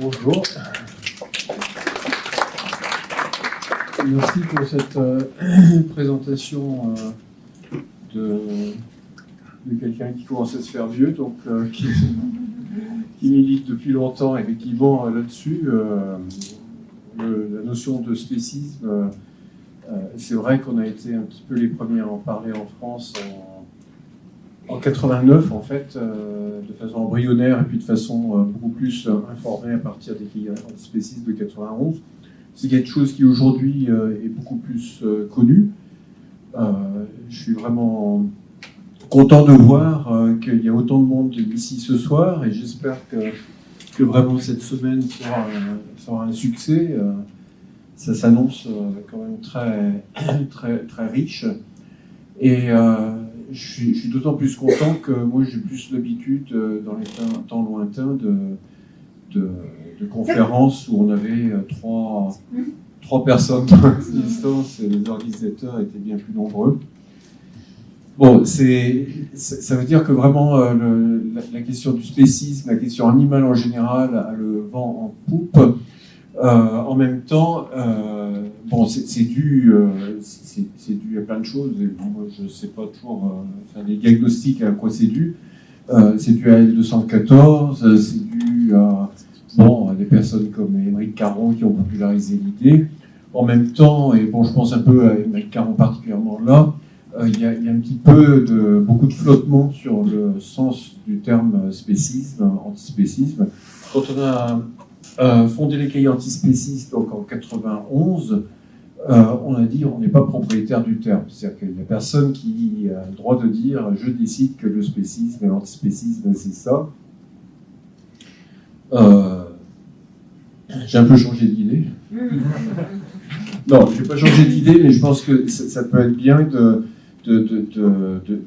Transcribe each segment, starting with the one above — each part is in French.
Bonjour. Merci pour cette présentation de quelqu'un qui commence à se faire vieux, donc qui milite depuis longtemps effectivement là-dessus. La notion de spécisme, c'est vrai qu'on a été un petit peu les premiers à en parler en France en 89 en fait, de façon embryonnaire et puis de façon beaucoup plus informée à partir des cahiers antispécistes de 91. C'est quelque chose qui aujourd'hui est beaucoup plus connu. Je suis vraiment content de voir qu'il y a autant de monde ici ce soir et j'espère que vraiment cette semaine sera un succès. Ça s'annonce quand même très riche. Et je suis d'autant plus content que moi j'ai plus l'habitude dans les temps lointains de conférences où on avait trois personnes dans l'existence et les organisateurs étaient bien plus nombreux. Bon, ça veut dire que vraiment la question du spécisme, la question animale en général a le vent en poupe. En même temps, bon, c'est dû à plein de choses. Et bon, moi, je ne sais pas toujours faire des diagnostics à quoi c'est dû. C'est dû à L214, c'est dû à des personnes comme Émeric Caron qui ont popularisé l'idée. En même temps, et bon, je pense un peu à Émeric Caron particulièrement là, il y a un petit peu beaucoup de flottement sur le sens du terme spécisme, antispécisme. Quand on a fondé les cahiers antispécistes donc en 91, on a dit on n'est pas propriétaire du terme. C'est-à-dire qu'il n'y a personne qui a le droit de dire je décide que le spécisme et l'antispécisme c'est ça. J'ai un peu changé d'idée. Non, je n'ai pas changé d'idée, mais je pense que ça peut être bien de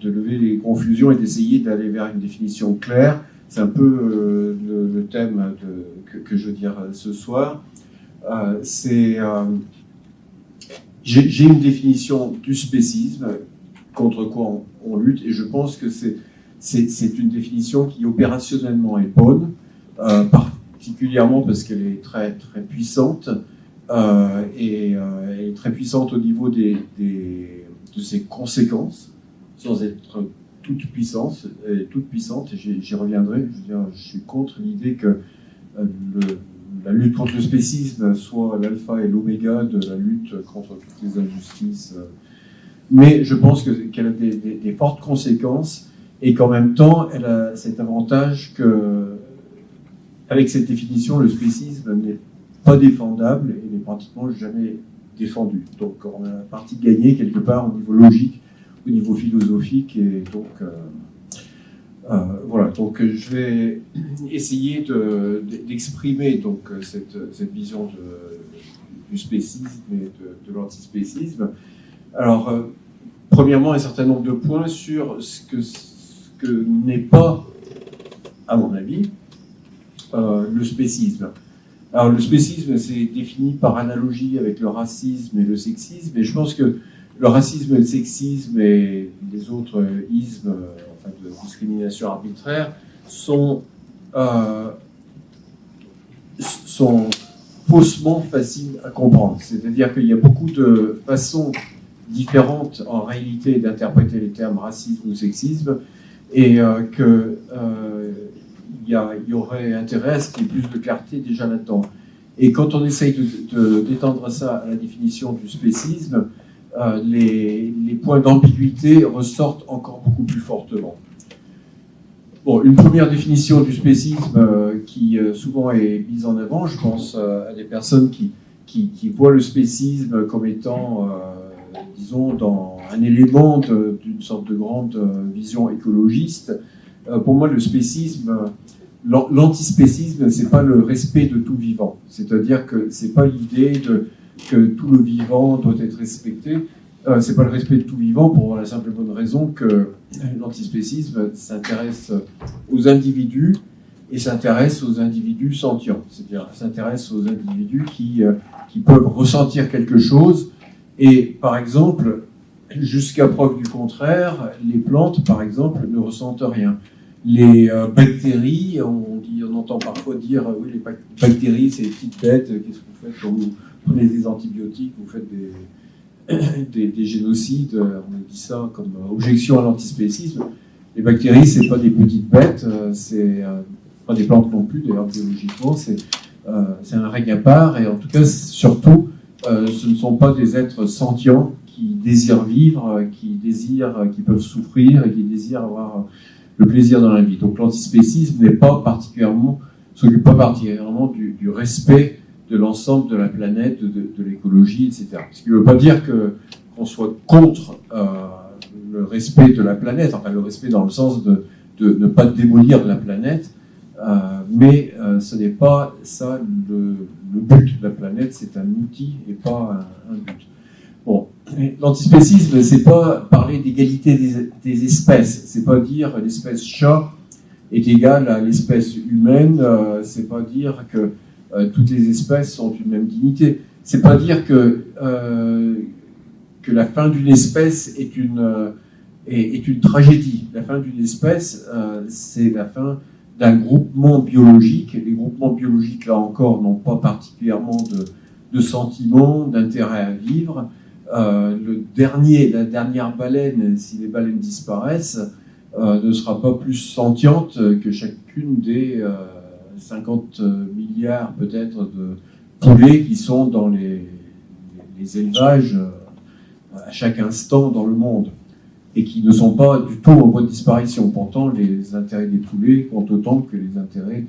lever les confusions et d'essayer d'aller vers une définition claire. C'est un peu le thème que je veux dire ce soir. J'ai une définition du spécisme, contre quoi on lutte, et je pense que c'est une définition qui opérationnellement est bonne, particulièrement parce qu'elle est très, très puissante, et elle est très puissante au niveau de ses conséquences, sans être toute puissante, et j'y reviendrai. Je veux dire, je suis contre l'idée que la lutte contre le spécisme soit l'alpha et l'oméga de la lutte contre toutes les injustices. Mais je pense qu'elle a des fortes conséquences et qu'en même temps, elle a cet avantage que, avec cette définition, le spécisme n'est pas défendable et n'est pratiquement jamais défendu. Donc on a la partie gagnée quelque part au niveau logique, au niveau philosophique, et donc voilà. Donc je vais essayer d'exprimer donc cette vision du spécisme et de l'antispécisme. Alors, premièrement, un certain nombre de points sur ce que n'est pas, à mon avis, le spécisme. Alors, le spécisme, c'est défini par analogie avec le racisme et le sexisme, et je pense que le racisme et le sexisme et les autres ismes de discrimination arbitraire sont faussement faciles à comprendre. C'est-à-dire qu'il y a beaucoup de façons différentes en réalité d'interpréter les termes racisme ou sexisme, et qu'il y aurait intérêt à ce qu'il y ait plus de clarté déjà là-dedans. Et quand on essaye d'étendre ça à la définition du spécisme, les points d'ambiguïté ressortent encore beaucoup plus fortement. Bon, une première définition du spécisme qui souvent est mise en avant, je pense à des personnes qui voient le spécisme comme étant, disons, dans un élément d'une sorte de grande vision écologiste. Pour moi, le spécisme, l'antispécisme, c'est pas le respect de tout vivant. C'est-à-dire que c'est pas l'idée que tout le vivant doit être respecté. C'est pas le respect de tout vivant pour la simple et bonne raison que l'antispécisme s'intéresse aux individus et s'intéresse aux individus sentients. C'est-à-dire s'intéresse aux individus qui peuvent ressentir quelque chose et, par exemple, jusqu'à preuve du contraire, les plantes, par exemple, ne ressentent rien. les bactéries, on entend parfois dire oui, les bactéries, c'est des petites bêtes, qu'est-ce que vous faites quand vous prenez des antibiotiques, vous faites des génocides, on a dit ça comme objection à l'antispécisme. Les bactéries, c'est pas des petites bêtes, c'est pas des plantes non plus, d'ailleurs biologiquement, c'est un règne à part, et en tout cas, surtout, ce ne sont pas des êtres sentients qui désirent vivre, qui peuvent souffrir et qui désirent avoir le plaisir dans la vie. Donc l'antispécisme s'occupe pas particulièrement du respect de l'ensemble de la planète, de l'écologie, etc. Ce qui ne veut pas dire qu'on soit contre le respect de la planète, enfin le respect dans le sens de ne pas démolir la planète, mais ce n'est pas ça le but de la planète, c'est un outil et pas un but. Bon, l'antispécisme, c'est pas parler d'égalité des espèces, c'est pas dire l'espèce chat est égale à l'espèce humaine, c'est pas dire que toutes les espèces ont une même dignité, c'est pas dire que la fin d'une espèce est une tragédie. La fin d'une espèce, c'est la fin d'un groupement biologique. Les groupements biologiques, là encore, n'ont pas particulièrement de sentiments, d'intérêt à vivre. La dernière baleine, si les baleines disparaissent, ne sera pas plus sentiente que chacune des 50 milliards peut-être de poulets qui sont dans les élevages à chaque instant dans le monde et qui ne sont pas du tout en voie de disparition. Pourtant, les intérêts des poulets comptent autant que les intérêts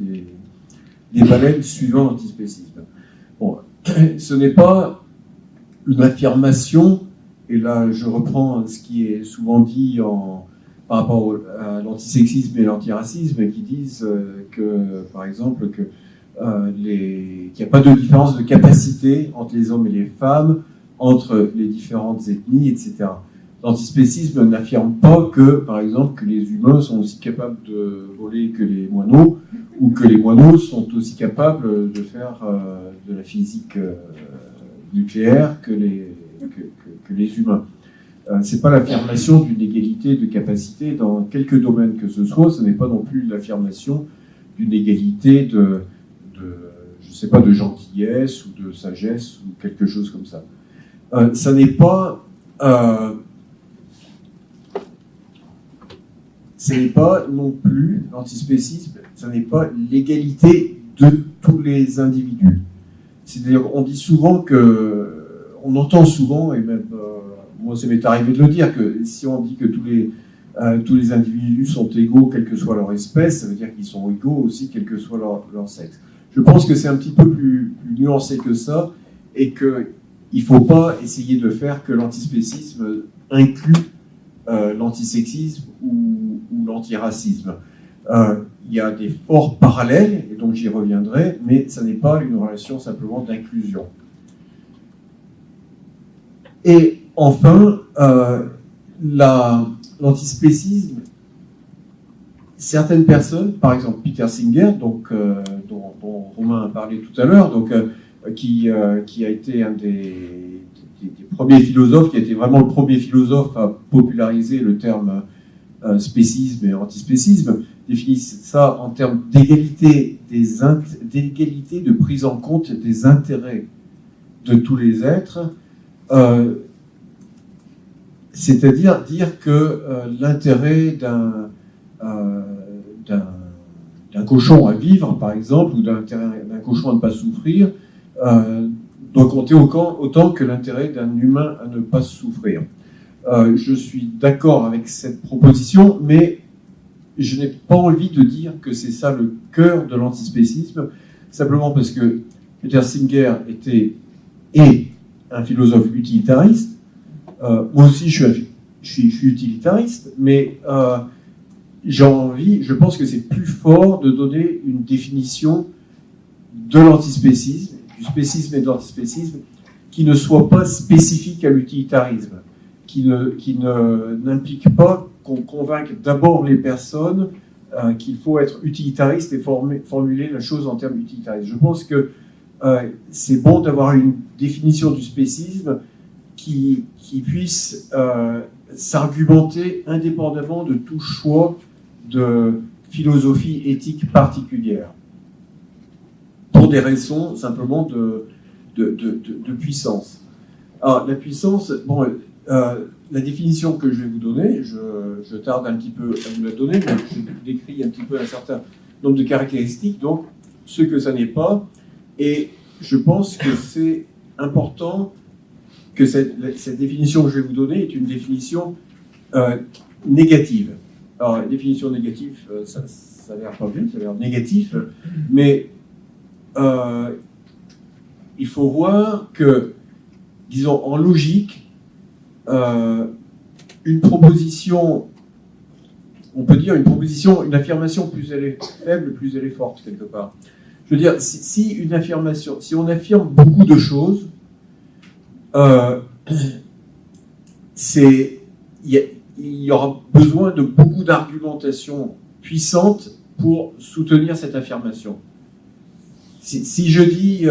des baleines suivant l'antispécisme. Bon, ce n'est pas une affirmation, et là je reprends ce qui est souvent dit par rapport à l'antisexisme et l'antiracisme, qui disent que, par exemple, qu'il n'y a pas de différence de capacité entre les hommes et les femmes, entre les différentes ethnies, etc. L'antispécisme n'affirme pas que, par exemple, que les humains sont aussi capables de voler que les moineaux, ou que les moineaux sont aussi capables de faire de la physique nucléaire que les humains. Ce n'est pas l'affirmation d'une égalité de capacité dans quelques domaines que ce soit, ce n'est pas non plus l'affirmation d'une égalité je ne sais pas, de gentillesse ou de sagesse ou quelque chose comme ça. Ça n'est pas... ce n'est pas non plus l'antispécisme, ce n'est pas l'égalité de tous les individus. C'est-à-dire, on dit souvent on entend souvent, et même moi ça m'est arrivé de le dire, que si on dit que tous les individus sont égaux, quelle que soit leur espèce, ça veut dire qu'ils sont égaux aussi, quel que soit leur sexe. Je pense que c'est un petit peu plus nuancé que ça, et qu'il ne faut pas essayer de faire que l'antispécisme inclut l'antisexisme ou l'antiracisme. Il y a des forts parallèles, et donc j'y reviendrai, mais ça n'est pas une relation simplement d'inclusion. Et enfin, l'antispécisme, certaines personnes, par exemple Peter Singer, dont Romain a parlé tout à l'heure, qui a été un des premiers philosophes, qui a été vraiment le premier philosophe à populariser le terme spécisme et antispécisme, définissent ça en termes d'égalité de prise en compte des intérêts de tous les êtres, c'est-à-dire dire que l'intérêt d'un cochon à vivre, par exemple, ou d'un cochon à ne pas souffrir, doit compter autant que l'intérêt d'un humain à ne pas souffrir. Je suis d'accord avec cette proposition, mais je n'ai pas envie de dire que c'est ça le cœur de l'antispécisme, simplement parce que Peter Singer est un philosophe utilitariste. Moi aussi, je suis utilitariste, mais je pense que c'est plus fort de donner une définition de l'antispécisme, du spécisme et de l'antispécisme, qui ne soit pas spécifique à l'utilitarisme, qui n'implique pas qu'on convainque d'abord les personnes qu'il faut être utilitariste et formuler la chose en termes utilitaristes. Je pense que c'est bon d'avoir une définition du spécisme qui puisse s'argumenter indépendamment de tout choix de philosophie éthique particulière, pour des raisons simplement de puissance. Alors, la puissance, bon, la définition que je vais vous donner, je tarde un petit peu à vous la donner, mais je décris un petit peu un certain nombre de caractéristiques, donc ce que ça n'est pas, et je pense que c'est important que cette définition que je vais vous donner est une définition négative. Alors, la définition négative, ça a l'air pas bien, ça a l'air négatif, mais il faut voir que, disons, en logique, une proposition, on peut dire une proposition, une affirmation plus elle est faible, plus elle est forte, quelque part. Je veux dire, si une affirmation, si on affirme beaucoup de choses, il y aura besoin de beaucoup d'argumentation puissante pour soutenir cette affirmation. Si je dis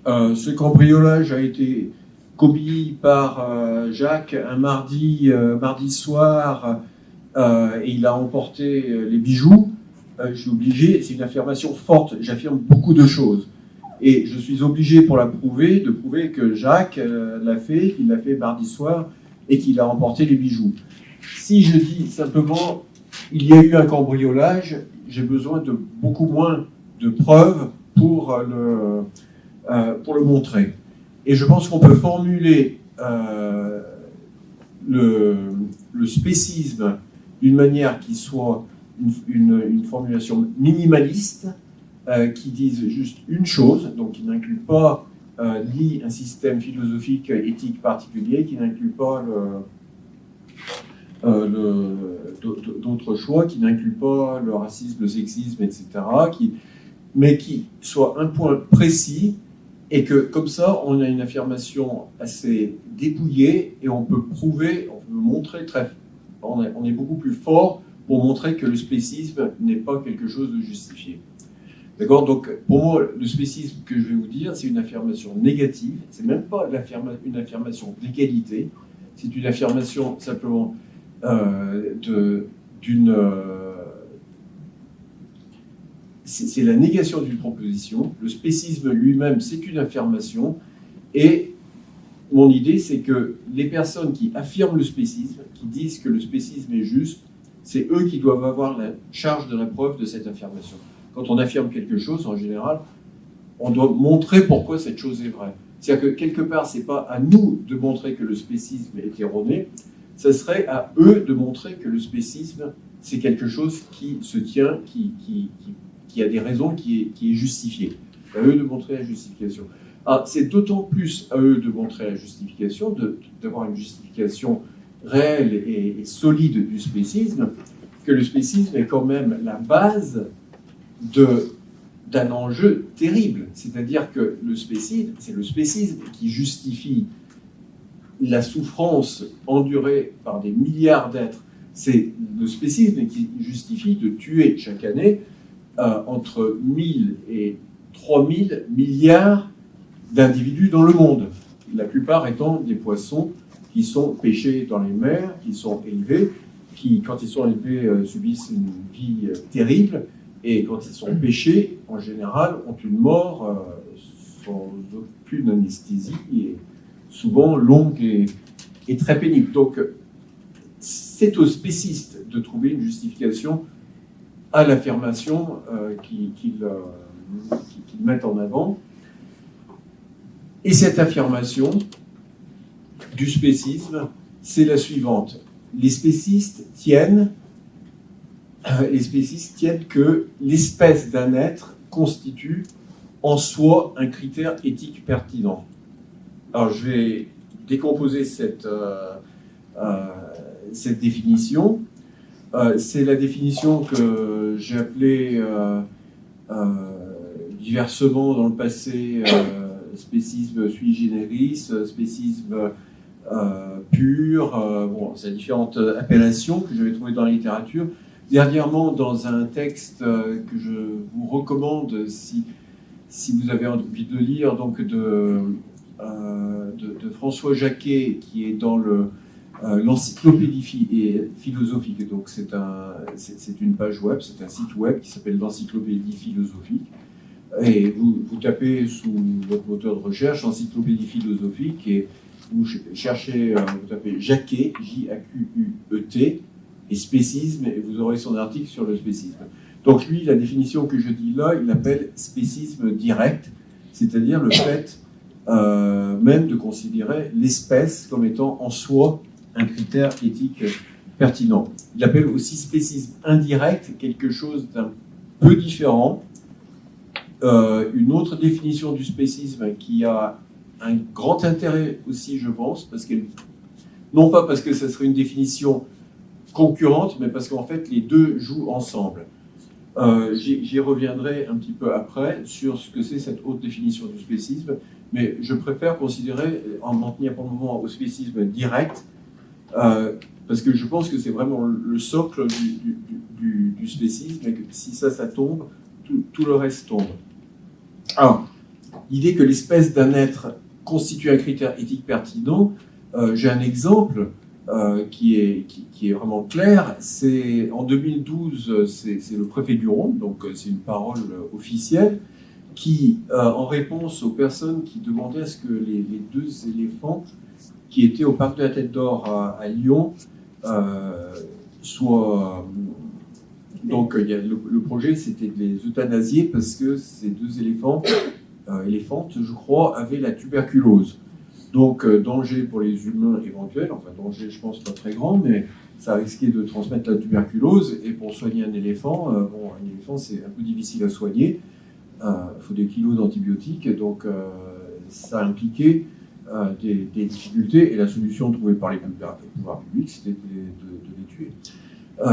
ce cambriolage a été commis par Jacques un mardi soir et il a emporté les bijoux, je suis obligé, c'est une affirmation forte, j'affirme beaucoup de choses. Et je suis obligé pour la prouver, de prouver que Jacques l'a fait, qu'il l'a fait mardi soir et qu'il a emporté les bijoux. Si je dis simplement il y a eu un cambriolage, j'ai besoin de beaucoup moins de preuves pour le montrer. Et je pense qu'on peut formuler le spécisme d'une manière qui soit une formulation minimaliste, qui dise juste une chose, donc qui n'inclut pas ni un système philosophique éthique particulier, qui n'inclut pas d'autres choix, qui n'inclut pas le racisme, le sexisme, etc., mais qui soit un point précis, et que comme ça, on a une affirmation assez dépouillée, et on peut prouver, on peut montrer on est beaucoup plus fort pour montrer que le spécisme n'est pas quelque chose de justifié. D'accord? Donc, pour moi, le spécisme que je vais vous dire, c'est une affirmation négative, c'est même pas une affirmation d'égalité, c'est une affirmation simplement c'est la négation d'une proposition. Le spécisme lui-même, c'est une affirmation, et mon idée, c'est que les personnes qui affirment le spécisme, qui disent que le spécisme est juste, c'est eux qui doivent avoir la charge de la preuve de cette affirmation. Quand on affirme quelque chose, en général, on doit montrer pourquoi cette chose est vraie. C'est-à-dire que quelque part, c'est pas à nous de montrer que le spécisme est erroné, ce serait à eux de montrer que le spécisme, c'est quelque chose qui se tient, qui a des raisons, qui est justifié. C'est à eux de montrer la justification. Ah, c'est d'autant plus à eux de montrer la justification, d'avoir une justification réelle et solide du spécisme, que le spécisme est quand même la base d'un enjeu terrible. C'est-à-dire que le spécisme, c'est le spécisme qui justifie la souffrance endurée par des milliards d'êtres. C'est le spécisme qui justifie de tuer chaque année entre 1000 et 3000 milliards d'individus dans le monde. La plupart étant des poissons qui sont pêchés dans les mers, qui sont élevés, qui, quand ils sont élevés, subissent une vie terrible, et quand ils sont pêchés, en général, ont une mort sans aucune anesthésie, et souvent longue et très pénible. Donc, c'est aux spécistes de trouver une justification à l'affirmation qu'ils mettent en avant. Et cette affirmation du spécisme, c'est la suivante. Les spécistes tiennent que l'espèce d'un être constitue en soi un critère éthique pertinent. Alors, je vais décomposer cette définition. C'est la définition que j'ai appelée diversement dans le passé spécisme sui generis, spécisme pur, bon, c'est différentes appellations que j'avais trouvées dans la littérature. Dernièrement, dans un texte que je vous recommande si vous avez envie de le lire, donc de François Jacquet, qui est dans l'encyclopédie philosophique. Donc c'est une page web, c'est un site web qui s'appelle l'encyclopédie philosophique. Et vous tapez sous votre moteur de recherche encyclopédie philosophique et vous cherchez, vous tapez Jacquet, J-A-Q-U-E-T, et spécisme, et vous aurez son article sur le spécisme. Donc lui, la définition que je dis là, il l'appelle spécisme direct, c'est-à-dire le fait même de considérer l'espèce comme étant en soi un critère éthique pertinent. Il appelle aussi spécisme indirect quelque chose d'un peu différent. Une autre définition du spécisme qui a un grand intérêt aussi, je pense, parce qu'elle, non pas parce que ça serait une définition concurrente, mais parce qu'en fait les deux jouent ensemble. J'y reviendrai un petit peu après sur ce que c'est cette haute définition du spécisme, mais je préfère considérer, m'en tenir pour le moment au spécisme direct, parce que je pense que c'est vraiment le socle du spécisme, et que si ça tombe, tout le reste tombe. Alors, l'idée que l'espèce d'un être constitue un critère éthique pertinent, j'ai un exemple qui est vraiment clair. C'est en 2012, c'est le préfet du Rhône, donc c'est une parole officielle, qui, en réponse aux personnes qui demandaient à ce que les deux éléphants qui étaient au parc de la Tête d'Or à Lyon soient... donc le projet, c'était de les euthanasier parce que ces deux éléphantes, je crois, avaient la tuberculose. Donc, danger pour les humains éventuel, enfin danger, je pense, pas très grand, mais ça risquait de transmettre la tuberculose. Et pour soigner un éléphant, un éléphant, c'est un peu difficile à soigner. Il faut des kilos d'antibiotiques, donc ça impliquait des difficultés. Et la solution trouvée par les pouvoirs publics, c'était de les tuer.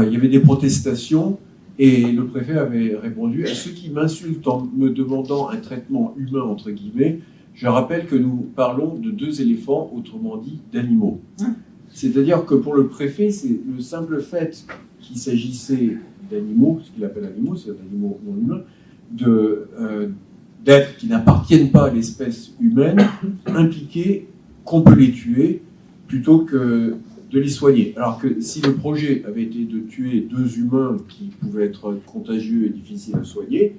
Il y avait des protestations, et le préfet avait répondu à ceux qui m'insultent en me demandant un traitement humain, entre guillemets. Je rappelle que nous parlons de deux éléphants, autrement dit d'animaux. C'est-à-dire que pour le préfet, c'est le simple fait qu'il s'agissait d'animaux, ce qu'il appelle animaux, c'est-à-dire d'animaux non humains, d'êtres qui n'appartiennent pas à l'espèce humaine, impliquait qu'on peut les tuer plutôt que de les soigner. Alors que si le projet avait été de tuer deux humains qui pouvaient être contagieux et difficiles à soigner,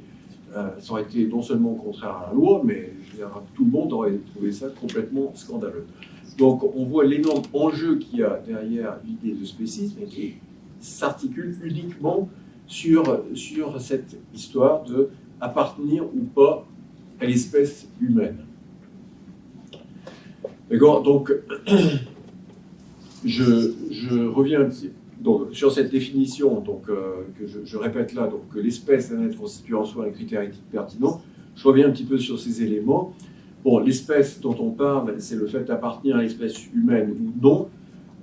ça aurait été non seulement contraire à la loi, mais tout le monde aurait trouvé ça complètement scandaleux. Donc on voit l'énorme enjeu qu'il y a derrière l'idée de spécisme et qui s'articule uniquement sur cette histoire de appartenir ou pas à l'espèce humaine. D'accord ? Donc je reviens donc, sur cette définition que je répète là, donc que l'espèce d'un être constitue en soi un critère éthique pertinent. Je reviens un petit peu sur ces éléments. Bon, l'espèce dont on parle, c'est le fait d'appartenir à l'espèce humaine ou non.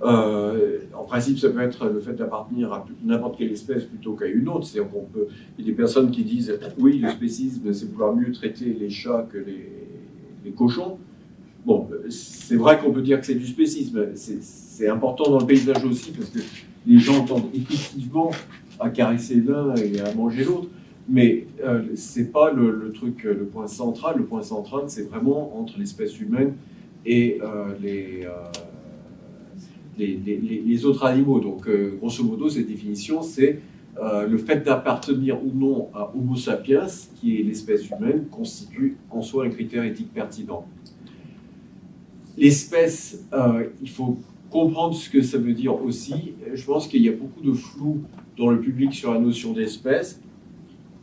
En principe, ça peut être le fait d'appartenir à n'importe quelle espèce plutôt qu'à une autre. C'est-à-dire qu'on peut, il y a des personnes qui disent oui, le spécisme, c'est vouloir mieux traiter les chats que les cochons. Bon, c'est vrai qu'on peut dire que c'est du spécisme. C'est important dans le paysage aussi parce que les gens tendent effectivement à caresser l'un et à manger l'autre. Mais c'est pas le point central. Le point central, c'est vraiment entre l'espèce humaine et les autres animaux. Donc, grosso modo, cette définition, c'est le fait d'appartenir ou non à Homo sapiens, qui est l'espèce humaine, constitue en soi un critère éthique pertinent. L'espèce, il faut comprendre ce que ça veut dire aussi. Je pense qu'il y a beaucoup de flou dans le public sur la notion d'espèce.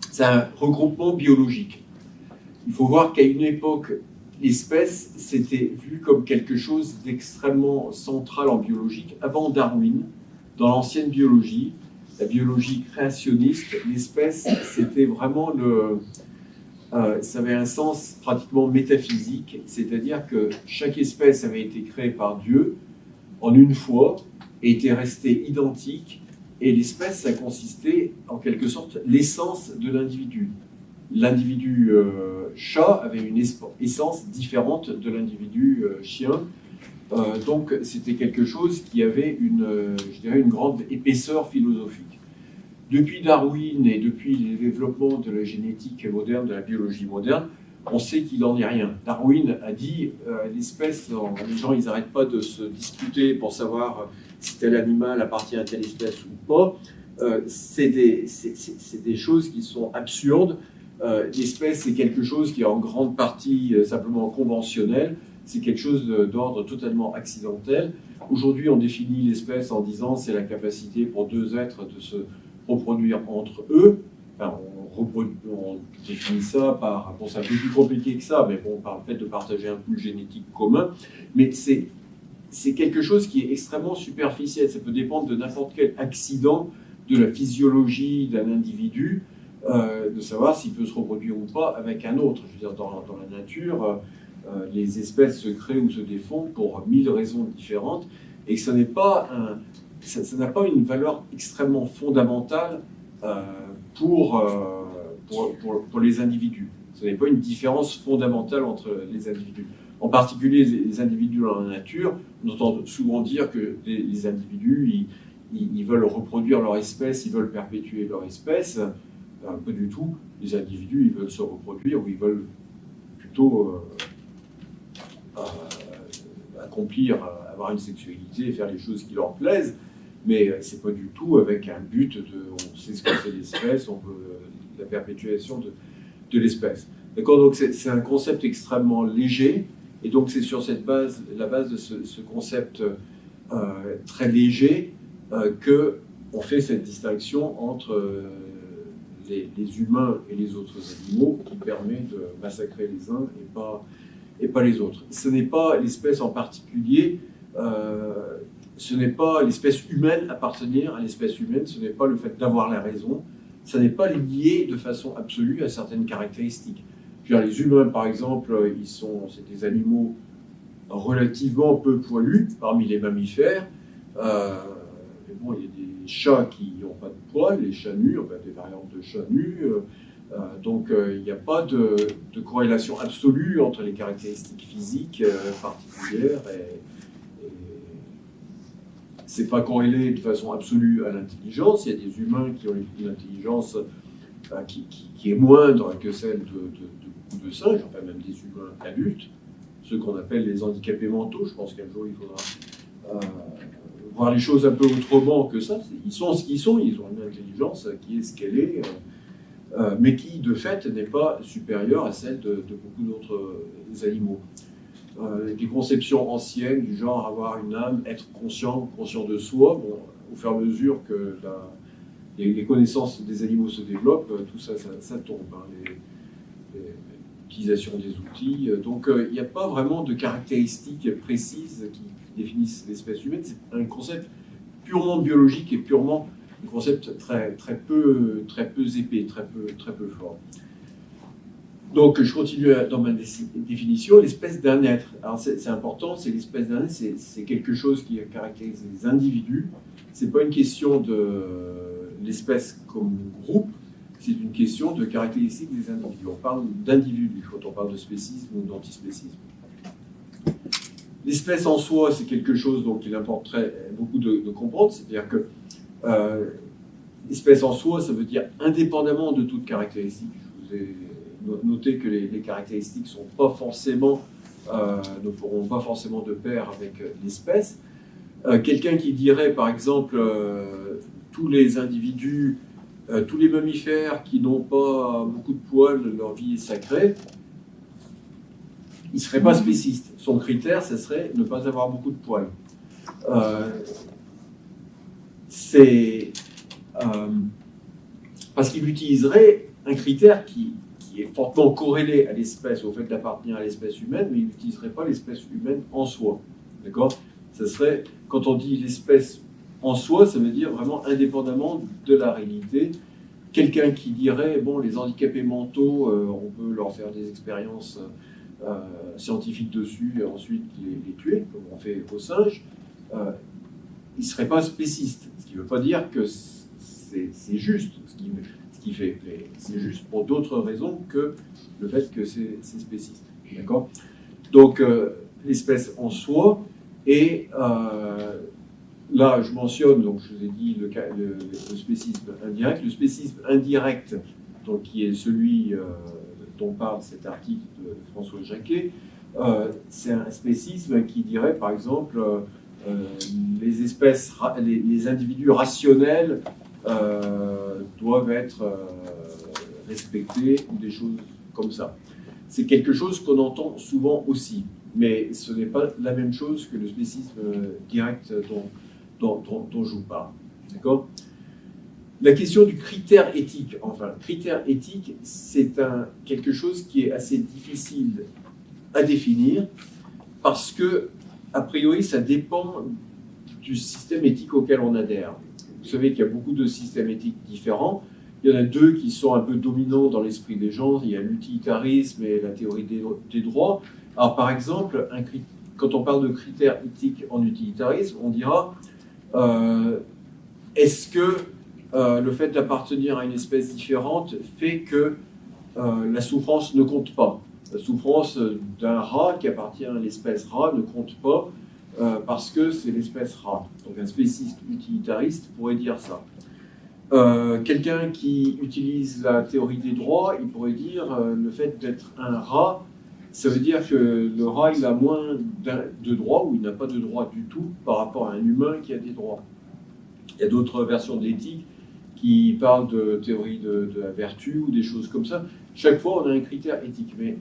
C'est un regroupement biologique. Il faut voir qu'à une époque, l'espèce s'était vue comme quelque chose d'extrêmement central en biologie. Avant Darwin, dans l'ancienne biologie, la biologie créationniste, l'espèce, c'était vraiment ça avait un sens pratiquement métaphysique, c'est-à-dire que chaque espèce avait été créée par Dieu en une fois et était restée identique. Et l'espèce, ça consistait en quelque sorte l'essence de l'individu. L'individu chat avait une essence différente de l'individu chien. Donc c'était quelque chose qui avait je dirais une grande épaisseur philosophique. Depuis Darwin et depuis le développement de la génétique moderne, de la biologie moderne, on sait qu'il n'en est rien. Darwin a dit l'espèce, les gens ils n'arrêtent pas de se disputer pour savoir si tel animal appartient à telle espèce ou pas. C'est des choses qui sont absurdes. L'espèce, c'est quelque chose qui est en grande partie simplement conventionnel. C'est quelque chose d'ordre totalement accidentel. Aujourd'hui, on définit l'espèce en disant c'est la capacité pour deux êtres de se reproduire entre eux. Enfin, on définit ça par... Bon, c'est un peu plus compliqué que ça, mais bon, par le fait de partager un pool génétique commun. Mais c'est quelque chose qui est extrêmement superficiel. Ça peut dépendre de n'importe quel accident de la physiologie d'un individu, de savoir s'il peut se reproduire ou pas avec un autre. Je veux dire, dans la nature, les espèces se créent ou se défont pour 1000 raisons différentes, et que ça n'a pas une valeur extrêmement fondamentale pour les individus. Ce n'est pas une différence fondamentale entre les individus. En particulier, les individus dans la nature, on entend souvent dire que les individus, ils veulent reproduire leur espèce, ils veulent perpétuer leur espèce. Pas du tout. Les individus, ils veulent se reproduire ou ils veulent plutôt avoir une sexualité et faire les choses qui leur plaisent. Mais c'est pas du tout avec un but on sait ce que c'est l'espèce, on veut la perpétuation de l'espèce. D'accord, donc c'est un concept extrêmement léger, et donc c'est sur la base de ce concept très léger que on fait cette distinction entre les humains et les autres animaux, qui permet de massacrer les uns et pas les autres. Ce n'est pas l'espèce en particulier. Ce n'est pas l'espèce humaine, appartenir à l'espèce humaine, ce n'est pas le fait d'avoir la raison, ça n'est pas lié de façon absolue à certaines caractéristiques. Je veux dire, les humains, par exemple, c'est des animaux relativement peu poilus parmi les mammifères. Mais bon, il y a des chats qui n'ont pas de poils, les chats nus, enfin des variantes de chats nus. Donc il n'y a pas de corrélation absolue entre les caractéristiques physiques particulières et c'est pas corrélé de façon absolue à l'intelligence. Il y a des humains qui ont une intelligence qui est moindre que celle de beaucoup de singes, enfin même des humains adultes, ceux qu'on appelle les handicapés mentaux. Je pense qu'un jour il faudra voir les choses un peu autrement que ça. Ils sont ce qu'ils sont, ils ont une intelligence qui est ce qu'elle est, mais qui de fait n'est pas supérieure à celle de beaucoup d'autres animaux. Des conceptions anciennes du genre avoir une âme, être conscient de soi. Bon, au fur et à mesure que les connaissances des animaux se développent, tout ça tombe. Hein, l'utilisation des outils. Donc il n'y a pas vraiment de caractéristiques précises qui définissent l'espèce humaine. C'est un concept purement biologique et purement un concept très peu épais, très peu fort. Donc, je continue dans ma définition, l'espèce d'un être. Alors, c'est important, c'est l'espèce d'un être, c'est quelque chose qui caractérise les individus. Ce n'est pas une question de l'espèce comme groupe, c'est une question de caractéristiques des individus. On parle d'individus quand on parle de spécisme ou d'antispécisme. L'espèce en soi, c'est quelque chose dont il importerait beaucoup de comprendre, c'est-à-dire que l'espèce en soi, ça veut dire indépendamment de toute caractéristique. Je vous ai noté que les caractéristiques ne feront pas forcément de pair avec l'espèce. Quelqu'un qui dirait, par exemple, tous les individus, tous les mammifères qui n'ont pas beaucoup de poils, leur vie est sacrée, il ne serait pas spéciste. Son critère, ce serait ne pas avoir beaucoup de poils. C'est parce qu'il utiliserait un critère qui est fortement corrélé à l'espèce, au fait d'appartenir à l'espèce humaine, mais il n'utiliserait pas l'espèce humaine en soi. D'accord ? Ça serait, quand on dit l'espèce en soi, ça veut dire vraiment indépendamment de la réalité. Quelqu'un qui dirait, bon, les handicapés mentaux, on peut leur faire des expériences scientifiques dessus et ensuite les tuer, comme on fait aux singes, il ne serait pas spéciste. Ce qui ne veut pas dire que c'est juste ce qu'il fait. C'est juste pour d'autres raisons que le fait que c'est spéciste. D'accord ? Donc, l'espèce en soi, et là, je mentionne, donc je vous ai dit le spécisme indirect. Le spécisme indirect, donc, qui est celui dont parle cet article de François Jacquet, c'est un spécisme qui dirait, par exemple, les individus rationnels doivent être respectés, ou des choses comme ça. C'est quelque chose qu'on entend souvent aussi, mais ce n'est pas la même chose que le spécisme direct dont je vous parle. D'accord ? La question du critère éthique, enfin, critère éthique, c'est quelque chose qui est assez difficile à définir parce que, a priori, ça dépend du système éthique auquel on adhère. Vous savez qu'il y a beaucoup de systèmes éthiques différents. Il y en a deux qui sont un peu dominants dans l'esprit des gens. Il y a l'utilitarisme et la théorie des droits. Alors, par exemple, quand on parle de critères éthiques en utilitarisme, on dira est-ce que le fait d'appartenir à une espèce différente fait que la souffrance ne compte pas. La souffrance d'un rat qui appartient à l'espèce rat ne compte pas parce que c'est l'espèce rat. Donc un spéciste utilitariste pourrait dire ça. Quelqu'un qui utilise la théorie des droits, il pourrait dire le fait d'être un rat, ça veut dire que le rat il a moins de droits ou il n'a pas de droits du tout par rapport à un humain qui a des droits. Il y a d'autres versions de l'éthique qui parlent de théorie de la vertu ou des choses comme ça. Chaque fois, on a un critère éthique. Mais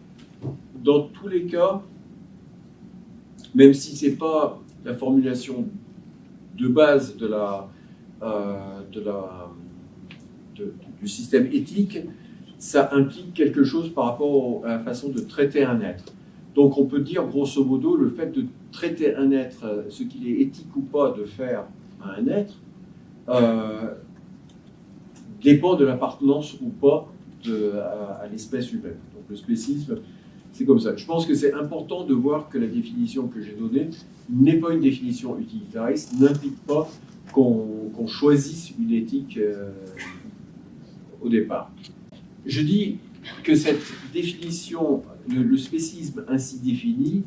dans tous les cas, même si ce n'est pas la formulation de base du système éthique, ça implique quelque chose par rapport à la façon de traiter un être. Donc on peut dire, grosso modo, le fait de traiter un être, ce qu'il est éthique ou pas de faire à un être, dépend de l'appartenance ou pas à l'espèce humaine. Donc le spécisme, c'est comme ça. Je pense que c'est important de voir que la définition que j'ai donnée n'est pas une définition utilitariste, n'implique pas qu'on choisisse une éthique au départ. Je dis que cette définition, le spécisme ainsi défini,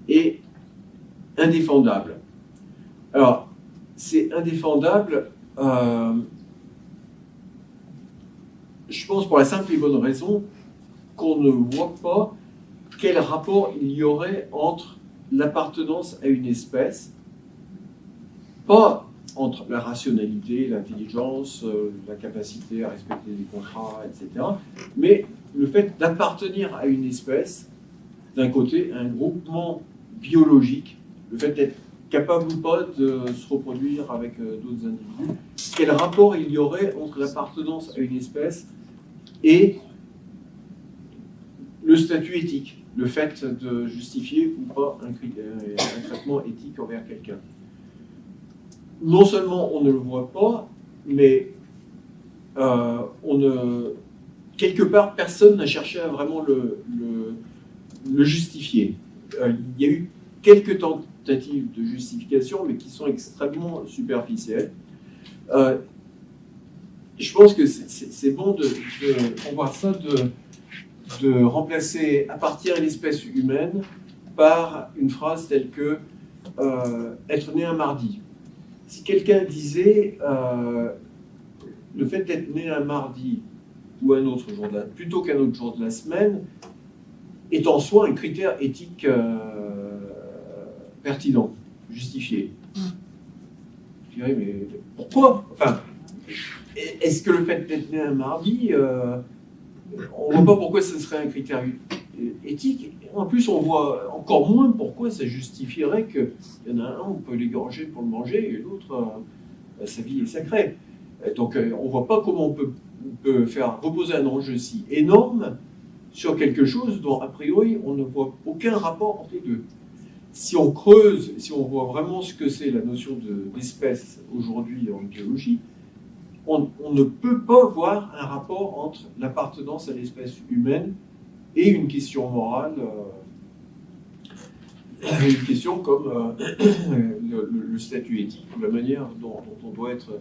est indéfendable. Alors, c'est indéfendable, je pense pour la simple et bonne raison qu'on ne voit pas quel rapport il y aurait entre l'appartenance à une espèce, pas entre la rationalité, l'intelligence, la capacité à respecter les contrats, etc., mais le fait d'appartenir à une espèce, d'un côté, un groupement biologique, le fait d'être capable ou pas de se reproduire avec d'autres individus, quel rapport il y aurait entre l'appartenance à une espèce et le statut éthique, le fait de justifier ou pas un traitement éthique envers quelqu'un. Non seulement on ne le voit pas, mais quelque part, personne n'a cherché à vraiment le justifier. Il y a eu quelques tentatives de justification, mais qui sont extrêmement superficielles. Je pense que c'est bon pour voir ça, de remplacer appartient à l'espèce humaine par une phrase telle que être né un mardi. Si quelqu'un disait le fait d'être né un mardi ou un autre jour plutôt qu'un autre jour de la semaine est en soi un critère éthique pertinent, justifié. Je dirais, mais pourquoi ? Enfin, est-ce que le fait d'être né un mardi, on ne voit pas pourquoi ce serait un critère éthique. En plus, on voit encore moins pourquoi ça justifierait qu'il y en a un, on peut l'égorger pour le manger, et l'autre, sa vie est sacrée. Donc, on ne voit pas comment on peut faire reposer un enjeu si énorme sur quelque chose dont, a priori, on ne voit aucun rapport entre les deux. Si on creuse, si on voit vraiment ce que c'est la notion d'espèce aujourd'hui en biologie, on ne peut pas voir un rapport entre l'appartenance à l'espèce humaine et une question morale, une question comme le statut éthique, la manière dont on doit être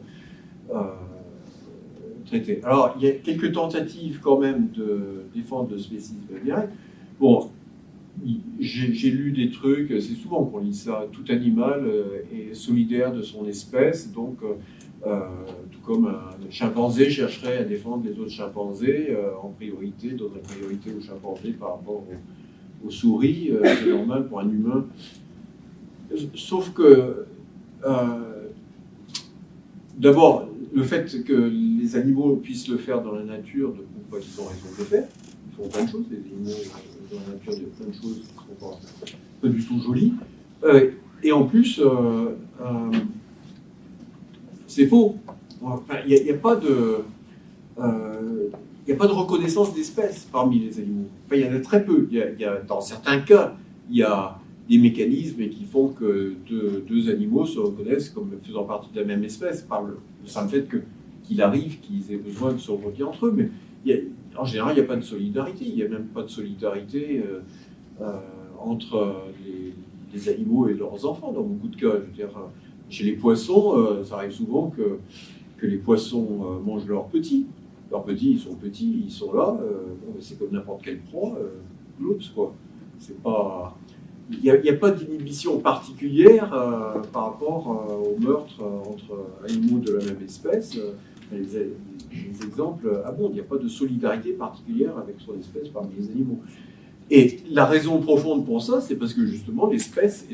traité. Alors, il y a quelques tentatives quand même de défendre le spécisme direct. Bon, j'ai lu des trucs, c'est souvent qu'on lit ça, tout animal est solidaire de son espèce, donc tout tout comme un chimpanzé chercherait à défendre les autres chimpanzés en priorité, donnerait priorité aux chimpanzés par rapport aux souris, c'est normal pour un humain. Sauf que, d'abord, le fait que les animaux puissent le faire dans la nature ne prouve pas qu'ils ont raison de le faire. Ils font plein de choses, les animaux dans la nature, il y a plein de choses qui ne sont pas du tout jolies. Et en plus, c'est faux. Enfin, il n'y a pas de reconnaissance d'espèces parmi les animaux. Enfin, il y en a très peu. Dans certains cas, il y a des mécanismes qui font que deux animaux se reconnaissent comme faisant partie de la même espèce par le simple fait qu'il arrive qu'ils aient besoin de se reproduire entre eux. Mais en général, il n'y a pas de solidarité. Il n'y a même pas de solidarité entre les animaux et leurs enfants, dans beaucoup de cas. Je veux dire, chez les poissons, ça arrive souvent que les poissons mangent leurs petits. Leurs petits, ils sont là. C'est comme n'importe quelle proie. L'autre, quoi. C'est pas... Il n'y a pas d'inhibition particulière par rapport au meurtre entre animaux de la même espèce. Les exemples abondent. Il n'y a pas de solidarité particulière avec son espèce parmi les animaux. Et la raison profonde pour ça, c'est parce que justement l'espèce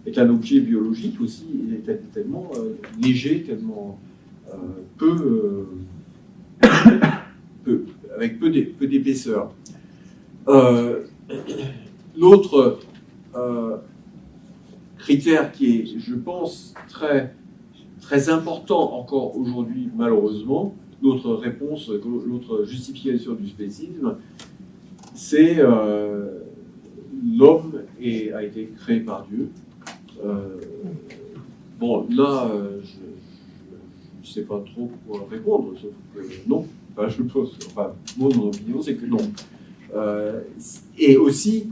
est un objet biologique aussi, il est tellement léger, tellement avec peu d'épaisseur. L'autre critère qui est, je pense, très, très important encore aujourd'hui, malheureusement, l'autre justification du spécisme, c'est l'homme a été créé par Dieu. Bon, là, je ne sais pas trop quoi répondre, sauf que non. Enfin, je pense, enfin, mon opinion, c'est que non. Et aussi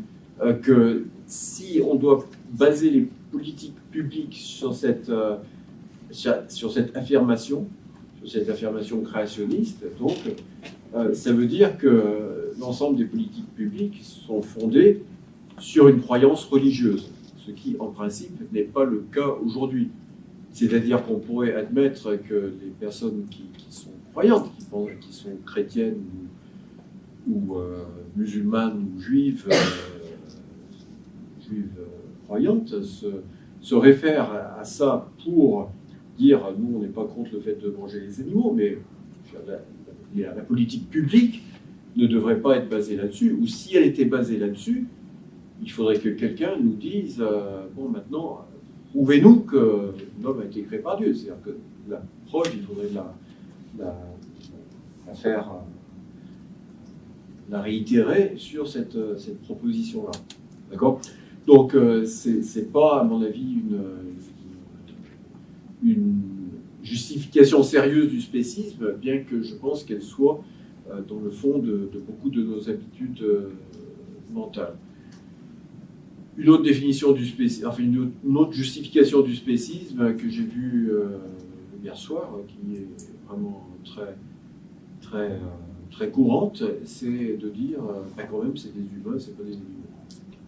que si on doit baser les politiques publiques sur cette affirmation, créationniste, donc, ça veut dire que l'ensemble des politiques publiques sont fondées sur une croyance religieuse, ce qui, en principe, n'est pas le cas aujourd'hui. C'est-à-dire qu'on pourrait admettre que les personnes qui sont croyantes, qui sont chrétiennes ou musulmanes ou juives croyantes, se réfèrent à ça pour dire « nous, on n'est pas contre le fait de manger les animaux », mais la politique publique ne devrait pas être basée là-dessus, ou si elle était basée là-dessus, il faudrait que quelqu'un nous dise bon, maintenant, prouvez-nous que l'homme a été créé par Dieu. C'est-à-dire que la preuve, il faudrait la réitérer sur cette proposition-là. D'accord ? Donc, c'est pas, à mon avis, une justification sérieuse du spécisme, bien que je pense qu'elle soit dans le fond de beaucoup de nos habitudes mentales. Une autre définition du spécisme, enfin une autre justification du spécisme que j'ai vue hier soir, qui est vraiment très, très, très courante, c'est de dire, quand même, c'est des humains, c'est pas des animaux.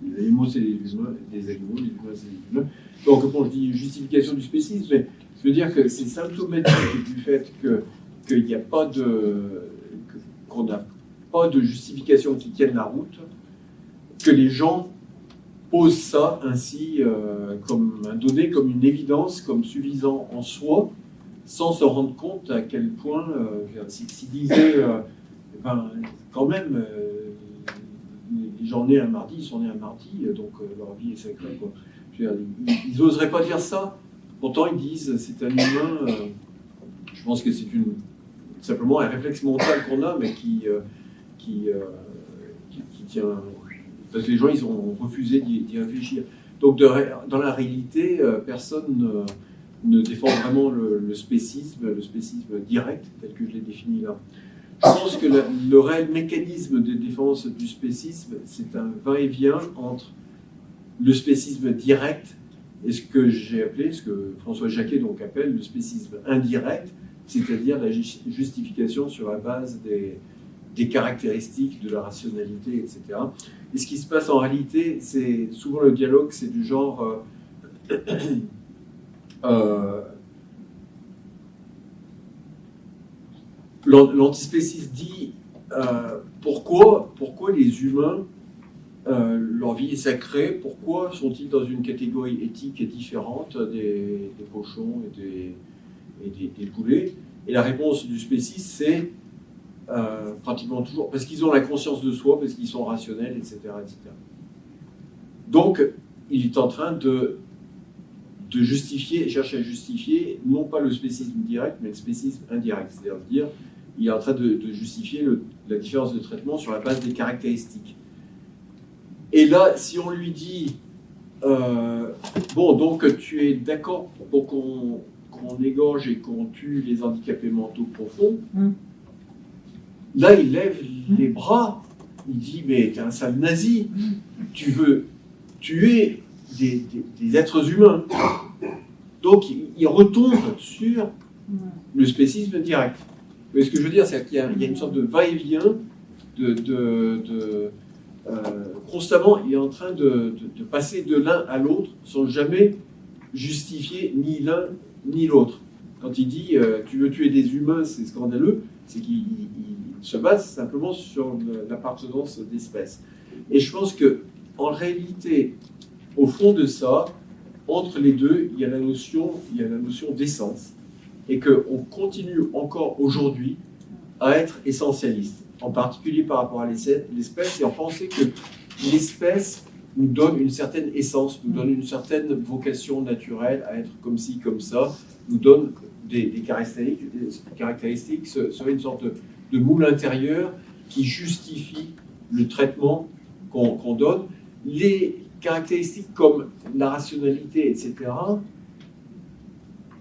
Les animaux, c'est des animaux, les humains, c'est des humains. Donc, bon, je dis justification du spécisme, mais je veux dire que c'est symptomatique du fait qu'il n'y a pas qu'on n'a pas de justification qui tienne la route, que les gens posent ça ainsi comme une évidence, comme suffisant en soi, sans se rendre compte à quel point, s'ils disaient, quand même, les gens nés un mardi, ils sont nés un mardi, donc leur vie est sacrée, quoi. Ils n'oseraient pas dire ça. Pourtant, ils disent c'est un humain. Je pense que c'est simplement un réflexe mental qu'on a, mais qui tient. Parce que les gens, ils ont refusé d'y réfléchir. Donc, dans la réalité, personne ne défend vraiment le spécisme direct, tel que je l'ai défini là. Je pense que le réel mécanisme de défense du spécisme, c'est un va-et-vient entre le spécisme direct et ce que j'ai appelé, ce que François Jacquet donc appelle le spécisme indirect, c'est-à-dire la justification sur la base des caractéristiques de la rationalité, etc. Et ce qui se passe en réalité, c'est souvent le dialogue, c'est du genre l'antispécisme dit pourquoi les humains, leur vie est sacrée, pourquoi sont-ils dans une catégorie éthique différente des cochons et des poulets? Et la réponse du spécisme, c'est pratiquement toujours parce qu'ils ont la conscience de soi, parce qu'ils sont rationnels, etc., etc. Donc, il est en train de justifier, chercher à justifier, non pas le spécisme direct, mais le spécisme indirect. C'est-à-dire, il est en train de justifier la différence de traitement sur la base des caractéristiques. Et là, si on lui dit, bon, donc tu es d'accord pour qu'on égorge et qu'on tue les handicapés mentaux profonds, là, il lève les bras, il dit, mais t'es un sale nazi, tu veux tuer des êtres humains. Donc, il retombe sur le spécisme direct. Mais ce que je veux dire, c'est qu'il y a une sorte de va-et-vient, constamment, il est en train de passer de l'un à l'autre sans jamais justifier ni l'un ni l'autre. Quand il dit tu veux tuer des humains, c'est scandaleux, c'est qu'il se base simplement sur l'appartenance d'espèces. Et je pense que en réalité, au fond de ça, entre les deux, il y a la notion d'essence, et qu'on continue encore aujourd'hui à être essentialiste, en particulier par rapport à l'espèce, et en penser que l'espèce nous donne une certaine essence, nous donne une certaine vocation naturelle à être comme ci, comme ça, nous donne des caractéristiques, serait une sorte de moule intérieur qui justifie le traitement qu'on donne. Les caractéristiques comme la rationalité, etc.,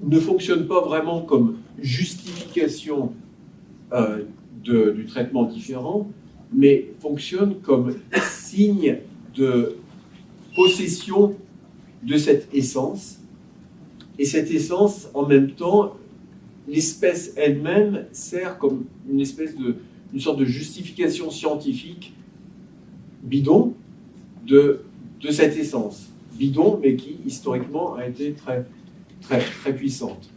ne fonctionnent pas vraiment comme justification du traitement différent, mais fonctionnent comme signe de possession de cette essence. Et cette essence, en même temps, l'espèce elle-même sert comme une sorte de justification scientifique bidon de cette essence. Bidon, mais qui, historiquement, a été très, très, très puissante.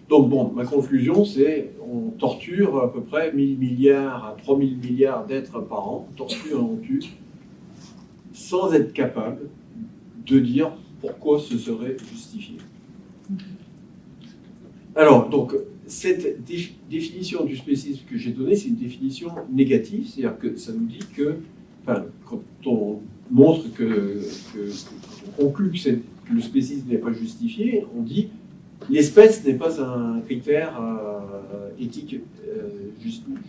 Donc, bon, ma conclusion, c'est on torture à peu près 1000 milliards à 3000 milliards d'êtres par an, on torture et on tue, sans être capable de dire pourquoi ce serait justifié. Alors, donc, cette définition du spécisme que j'ai donnée, c'est une définition négative, c'est-à-dire que ça nous dit que, enfin, quand on montre on conclut que le spécisme n'est pas justifié, on dit l'espèce n'est pas un critère éthique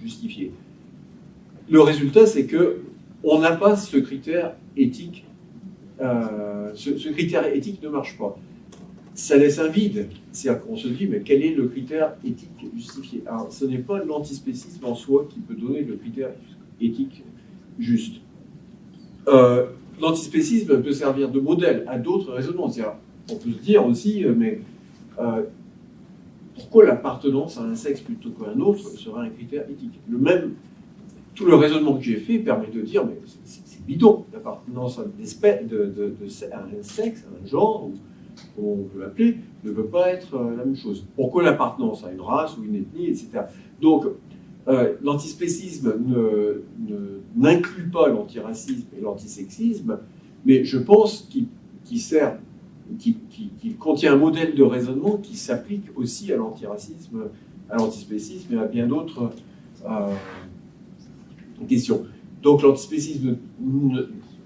justifié. Le résultat, c'est que on n'a pas ce critère éthique. Ce critère éthique ne marche pas. Ça laisse un vide. C'est-à-dire qu'on se dit, mais quel est le critère éthique justifié? Alors, ce n'est pas l'antispécisme en soi qui peut donner le critère éthique juste. L'antispécisme peut servir de modèle à d'autres raisonnements. C'est-à-dire, on peut se dire aussi, mais pourquoi l'appartenance à un sexe plutôt qu'à un autre serait un critère éthique? Tout le raisonnement que j'ai fait permet de dire, mais c'est bidon, l'appartenance à un sexe, à un genre, ou on peut l'appeler, ne peut pas être la même chose. Pourquoi l'appartenance à une race ou une ethnie, etc. Donc, l'antispécisme n'inclut pas l'antiracisme et l'antisexisme, mais je pense qu'il contient un modèle de raisonnement qui s'applique aussi à l'antiracisme, à l'antispécisme et à bien d'autres questions. Donc l'antispécisme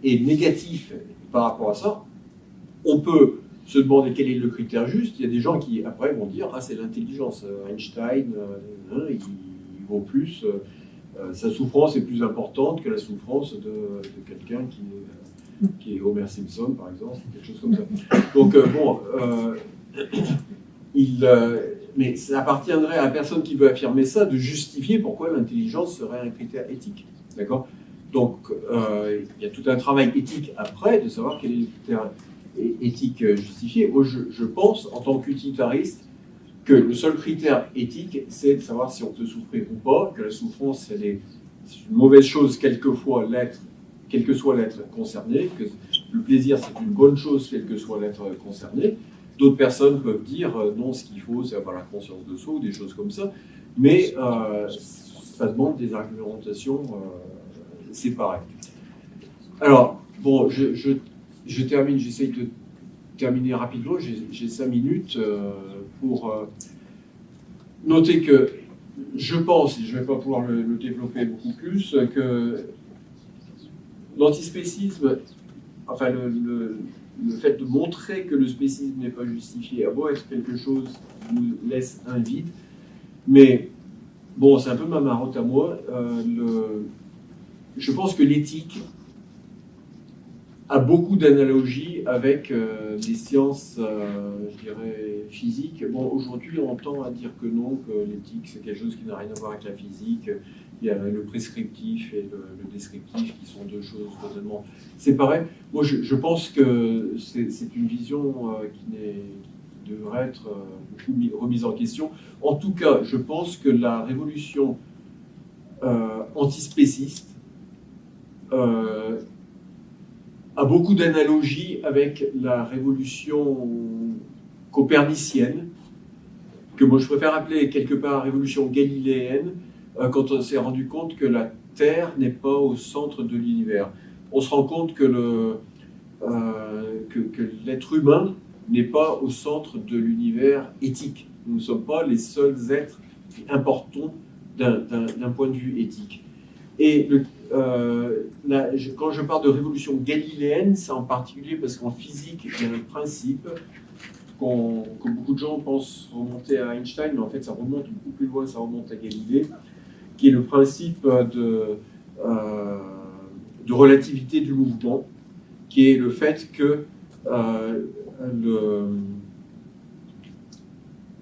est négatif par rapport à ça. On peut se demander quel est le critère juste. Il y a des gens qui, après, vont dire « Ah, c'est l'intelligence. Einstein, il vaut plus. Sa souffrance est plus importante que la souffrance de quelqu'un qui est Homer Simpson, par exemple, quelque chose comme ça. » Donc, mais ça appartiendrait à la personne qui veut affirmer ça de justifier pourquoi l'intelligence serait un critère éthique. D'accord? Donc, il y a tout un travail éthique après de savoir quel est le critère éthique justifié. Moi, je pense, en tant qu'utilitariste, que le seul critère éthique, c'est de savoir si on peut souffrir ou pas, que la souffrance, c'est une mauvaise chose quel que soit l'être concerné, que le plaisir, c'est une bonne chose quel que soit l'être concerné. D'autres personnes peuvent dire non, ce qu'il faut, c'est avoir la conscience de soi, ou des choses comme ça. mais ça demande des argumentations séparées. Alors, bon, je termine, j'essaye de terminer rapidement, j'ai 5 minutes pour noter que je pense, et je ne vais pas pouvoir le développer beaucoup plus, que l'antispécisme, enfin le fait de montrer que le spécisme n'est pas justifié, a beau être quelque chose qui nous laisse un vide, mais bon, c'est un peu ma marotte à moi. Je pense que l'éthique a beaucoup d'analogies avec les sciences, je dirais, physiques. Bon, aujourd'hui, on tend à dire que non, que l'éthique, c'est quelque chose qui n'a rien à voir avec la physique. Il y a le prescriptif et le descriptif qui sont deux choses totalement séparées. Moi, je pense que c'est une vision qui devrait être beaucoup remise en question. En tout cas, je pense que la révolution antispéciste a beaucoup d'analogies avec la révolution copernicienne, que moi je préfère appeler quelque part révolution galiléenne, quand on s'est rendu compte que la Terre n'est pas au centre de l'univers. On se rend compte que l'être humain n'est pas au centre de l'univers éthique. Nous ne sommes pas les seuls êtres qui importons d'un point de vue éthique. Et quand je parle de révolution galiléenne, c'est en particulier parce qu'en physique, il y a un principe que beaucoup de gens pensent remonter à Einstein, mais en fait ça remonte beaucoup plus loin, ça remonte à Galilée, qui est le principe de relativité du mouvement, qui est le fait que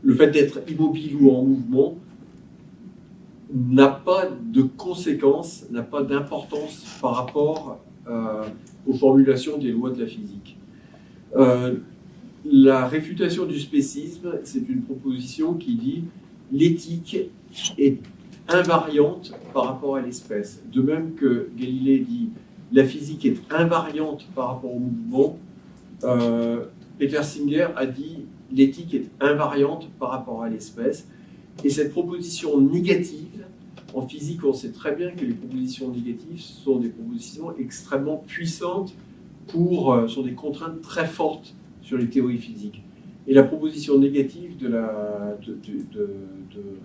le fait d'être immobile ou en mouvement n'a pas de conséquences, n'a pas d'importance par rapport aux formulations des lois de la physique. La réfutation du spécisme, c'est une proposition qui dit l'éthique est invariante par rapport à l'espèce. De même que Galilée dit la physique est invariante par rapport au mouvement, Peter Singer a dit l'éthique est invariante par rapport à l'espèce. Et cette proposition négative, en physique, on sait très bien que les propositions négatives sont des propositions extrêmement puissantes sont des contraintes très fortes sur les théories physiques. Et la proposition négative de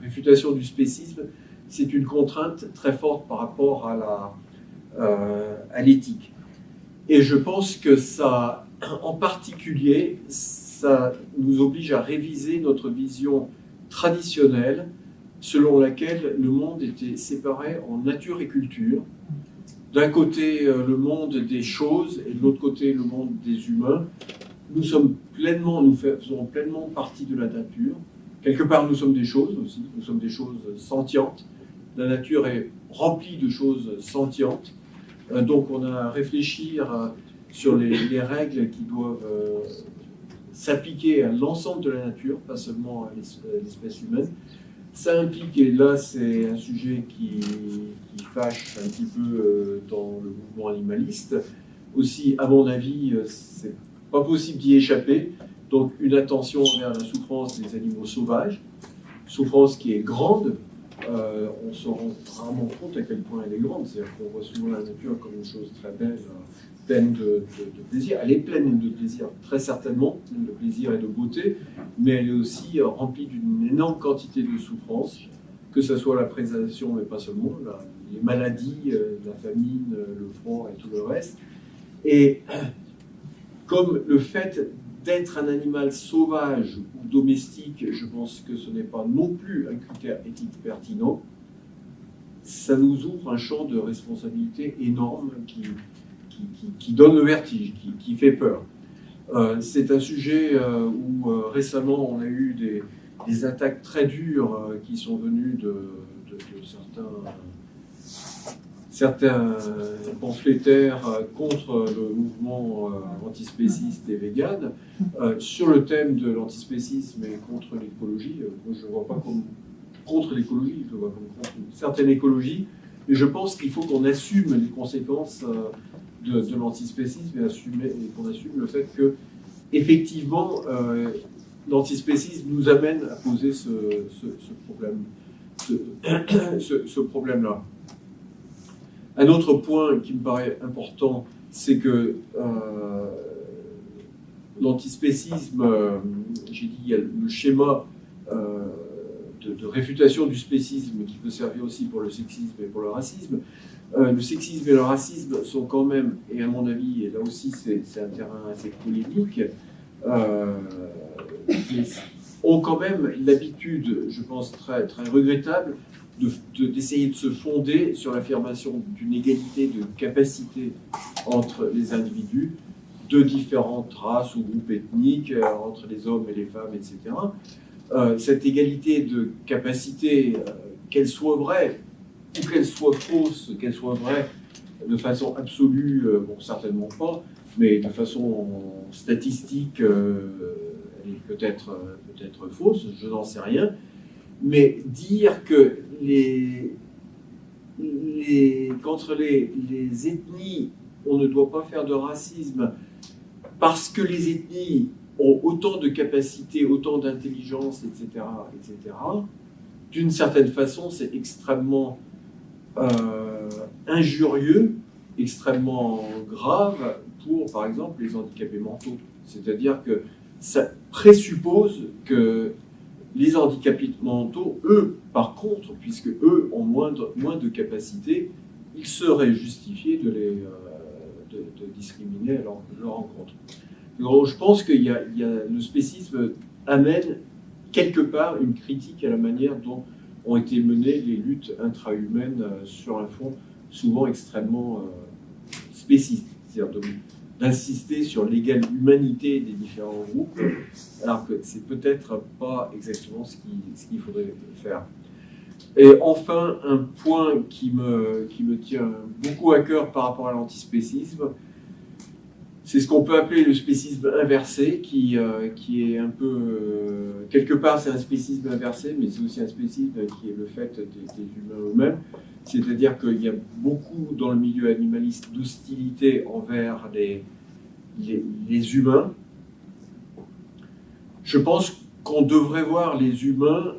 réfutation du spécisme, c'est une contrainte très forte par rapport à l'éthique. Et je pense que ça, en particulier, ça nous oblige à réviser notre vision traditionnelle selon laquelle le monde était séparé en nature et culture. D'un côté, le monde des choses, et de l'autre côté, le monde des humains. Nous faisons pleinement partie de la nature. Quelque part, nous sommes des choses aussi, nous sommes des choses sentientes. La nature est remplie de choses sentientes. Donc on a à réfléchir sur les règles qui doivent s'appliquer à l'ensemble de la nature, pas seulement à l'espèce humaine. Ça implique, et là c'est un sujet qui fâche un petit peu dans le mouvement animaliste, aussi à mon avis, c'est pas possible d'y échapper, donc une attention envers la souffrance des animaux sauvages, souffrance qui est grande, on se rend rarement compte à quel point elle est grande, c'est-à-dire qu'on voit souvent la nature comme une chose très belle, pleine de plaisir. Elle est pleine de plaisir, très certainement, pleine de plaisir et de beauté, mais elle est aussi remplie d'une énorme quantité de souffrance, que ce soit la prédation, mais pas seulement, les maladies, la famine, le froid et tout le reste. Et comme le fait d'être un animal sauvage ou domestique, je pense que ce n'est pas non plus un critère éthique pertinent, ça nous ouvre un champ de responsabilité énorme qui donne le vertige, qui fait peur. C'est un sujet où récemment on a eu des attaques très dures qui sont venues de certains pamphlétaires contre le mouvement antispéciste et vegan, sur le thème de l'antispécisme et contre l'écologie. Moi, je ne vois pas comme contre l'écologie, je vois comme contre une certaine écologie, mais je pense qu'il faut qu'on assume les conséquences de l'antispécisme et qu'on assume le fait que, effectivement, l'antispécisme nous amène à poser ce problème. ce problème-là. Un autre point qui me paraît important, c'est que l'antispécisme, j'ai dit, il y a le schéma de réfutation du spécisme qui peut servir aussi pour le sexisme et pour le racisme. Le sexisme et le racisme sont quand même, et à mon avis, et là aussi c'est un terrain assez polémique, ont quand même l'habitude, je pense très, très regrettable, d'essayer de se fonder sur l'affirmation d'une égalité de capacité entre les individus de différentes races ou groupes ethniques, entre les hommes et les femmes, etc. Cette égalité de capacité, qu'elle soit vraie ou qu'elle soit fausse, qu'elle soit vraie de façon absolue, bon, certainement pas, mais de façon statistique, elle est peut-être fausse, je n'en sais rien. Mais dire que qu'entre les ethnies, on ne doit pas faire de racisme parce que les ethnies ont autant de capacités, autant d'intelligence, etc., d'une certaine façon, c'est extrêmement injurieux, extrêmement grave pour, par exemple, les handicapés mentaux. C'est-à-dire que ça présuppose que les handicapés mentaux, eux, par contre, puisque eux ont moins de capacités, il serait justifié de discriminer à leur encontre. Donc, je pense qu'il y a le spécisme amène quelque part une critique à la manière dont ont été menées les luttes intra-humaines sur un fond souvent extrêmement spéciste, c'est-à-dire d'insister sur l'égale humanité des différents groupes, alors que c'est peut-être pas exactement ce qu'il faudrait faire. Et enfin, un point qui me tient beaucoup à cœur par rapport à l'antispécisme, c'est ce qu'on peut appeler le spécisme inversé, qui est un peu... quelque part, c'est un spécisme inversé, mais c'est aussi un spécisme qui est le fait des humains eux-mêmes. C'est-à-dire qu'il y a beaucoup, dans le milieu animaliste, d'hostilité envers les humains. Je pense qu'on devrait voir les humains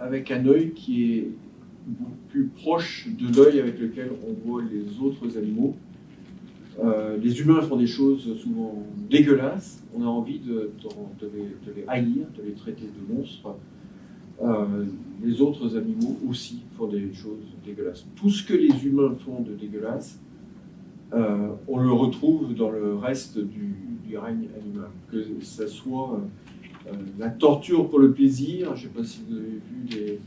avec un œil qui est beaucoup plus proche de l'œil avec lequel on voit les autres animaux. Les humains font des choses souvent dégueulasses, on a envie de les haïr, de les traiter de monstres. Les autres animaux aussi font des choses dégueulasses. Tout ce que les humains font de dégueulasse, on le retrouve dans le reste du règne animal. Que ce soit la torture pour le plaisir, je ne sais pas si vous avez vu des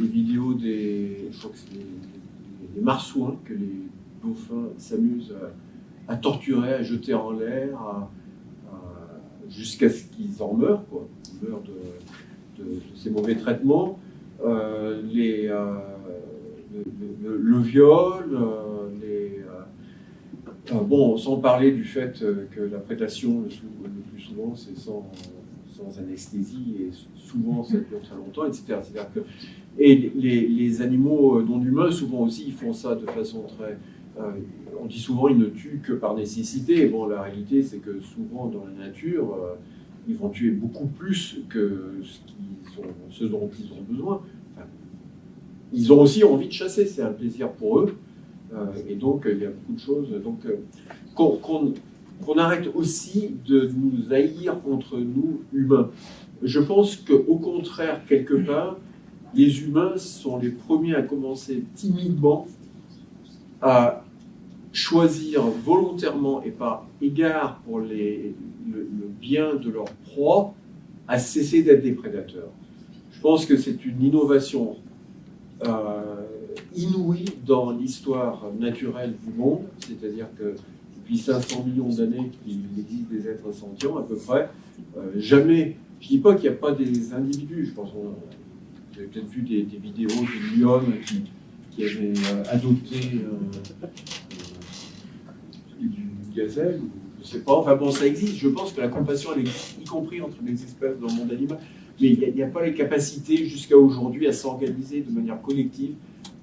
vidéos je crois que c'est des marsouins, que les dauphins s'amusent à torturer, à jeter en l'air, jusqu'à ce qu'ils en meurent, quoi. Ils meurent de ces mauvais traitements. Le viol, bon, sans parler du fait que la prédation, le plus souvent, c'est sans anesthésie, et souvent ça dure très longtemps, etc. C'est-à-dire que, et les animaux non humains, souvent aussi, ils font ça de façon très... on dit souvent ils ne tuent que par nécessité. Bon, la réalité, c'est que souvent dans la nature, ils vont tuer beaucoup plus que ce dont ils ont besoin. Enfin, ils ont aussi envie de chasser, c'est un plaisir pour eux. Et donc, il y a beaucoup de choses. Donc, qu'on arrête aussi de nous haïr entre nous, humains. Je pense qu'au contraire, quelque part, les humains sont les premiers à commencer timidement à choisir volontairement et par égard pour le bien de leur proie, à cesser d'être des prédateurs. Je pense que c'est une innovation inouïe dans l'histoire naturelle du monde, c'est-à-dire que depuis 500 millions d'années qu'il existe des êtres sentients à peu près, jamais, je ne dis pas qu'il n'y a pas des individus, je pense vous avez peut-être vu des vidéos de lions qui avaient adopté du gazelle, je ne sais pas, enfin bon, ça existe, je pense que la compassion, elle existe, y compris entre les espèces dans le monde animal, mais il n'y a pas les capacités jusqu'à aujourd'hui à s'organiser de manière collective,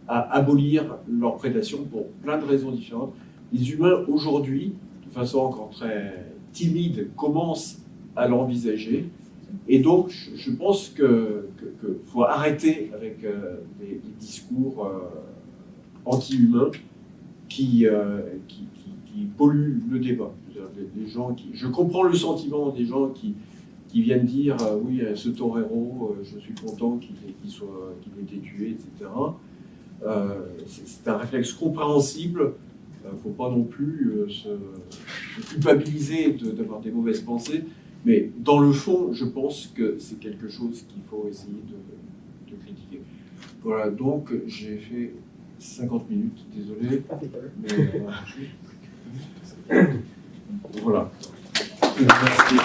à abolir leur prédation pour plein de raisons différentes. Les humains, aujourd'hui, de façon encore très timide, commencent à l'envisager, Et donc, je pense que faut arrêter avec les discours anti-humains qui polluent le débat. Les gens je comprends le sentiment des gens qui viennent dire oui, ce torero, je suis content qu'il ait été tué, etc. C'est un réflexe compréhensible. Il ne faut pas non plus se culpabiliser d'avoir des mauvaises pensées. Mais dans le fond, je pense que c'est quelque chose qu'il faut essayer de critiquer. Voilà, donc j'ai fait 50 minutes, désolé. Mais voilà. Merci.